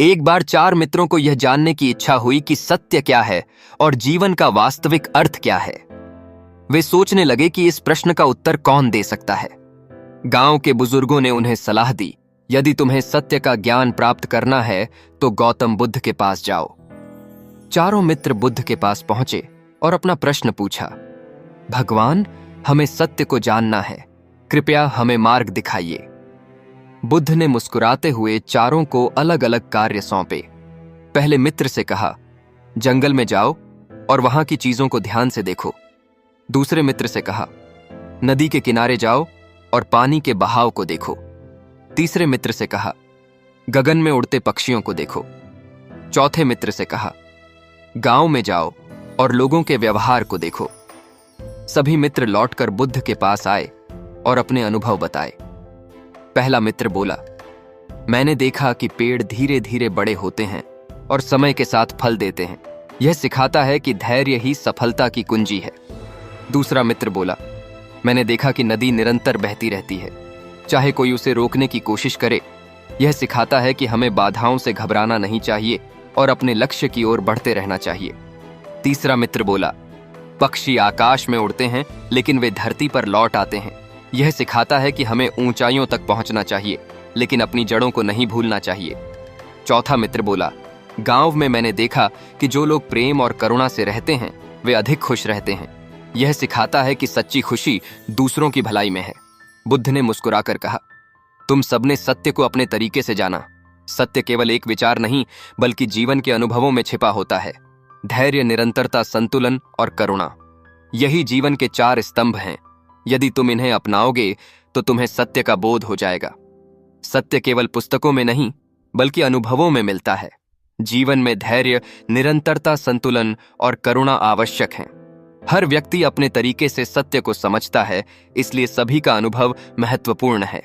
एक बार चार मित्रों को यह जानने की इच्छा हुई कि सत्य क्या है और जीवन का वास्तविक अर्थ क्या है। वे सोचने लगे कि इस प्रश्न का उत्तर कौन दे सकता है। गांव के बुजुर्गों ने उन्हें सलाह दी, यदि तुम्हें सत्य का ज्ञान प्राप्त करना है तो गौतम बुद्ध के पास जाओ। चारों मित्र बुद्ध के पास पहुंचे और अपना प्रश्न पूछा, भगवान, हमें सत्य को जानना है, कृपया हमें मार्ग दिखाइए। बुद्ध ने मुस्कुराते हुए चारों को अलग अलग कार्य सौंपे। पहले मित्र से कहा, जंगल में जाओ और वहां की चीजों को ध्यान से देखो। दूसरे मित्र से कहा, नदी के किनारे जाओ और पानी के बहाव को देखो। तीसरे मित्र से कहा, गगन में उड़ते पक्षियों को देखो। चौथे मित्र से कहा, गांव में जाओ और लोगों के व्यवहार को देखो। सभी मित्र लौटकर बुद्ध के पास आए और अपने अनुभव बताए। पहला मित्र बोला, मैंने देखा कि पेड़ धीरे धीरे बड़े होते हैं और समय के साथ फल देते हैं। यह सिखाता है कि धैर्य ही सफलता की कुंजी है। दूसरा मित्र बोला, मैंने देखा कि नदी निरंतर बहती रहती है, चाहे कोई उसे रोकने की कोशिश करे। यह सिखाता है कि हमें बाधाओं से घबराना नहीं चाहिए और अपने लक्ष्य की ओर बढ़ते रहना चाहिए। तीसरा मित्र बोला, पक्षी आकाश में उड़ते हैं लेकिन वे धरती पर लौट आते हैं। यह सिखाता है कि हमें ऊंचाइयों तक पहुंचना चाहिए लेकिन अपनी जड़ों को नहीं भूलना चाहिए। चौथा मित्र बोला, गांव में मैंने देखा कि जो लोग प्रेम और करुणा से रहते हैं वे अधिक खुश रहते हैं। यह सिखाता है कि सच्ची खुशी दूसरों की भलाई में है। बुद्ध ने मुस्कुराकर कहा, तुम सबने सत्य को अपने तरीके से जाना। सत्य केवल एक विचार नहीं बल्कि जीवन के अनुभवों में छिपा होता है। धैर्य, निरंतरता, संतुलन और करुणा, यही जीवन के चार स्तंभ हैं। यदि तुम इन्हें अपनाओगे तो तुम्हें सत्य का बोध हो जाएगा। सत्य केवल पुस्तकों में नहीं बल्कि अनुभवों में मिलता है। जीवन में धैर्य, निरंतरता, संतुलन और करुणा आवश्यक हैं। हर व्यक्ति अपने तरीके से सत्य को समझता है, इसलिए सभी का अनुभव महत्वपूर्ण है।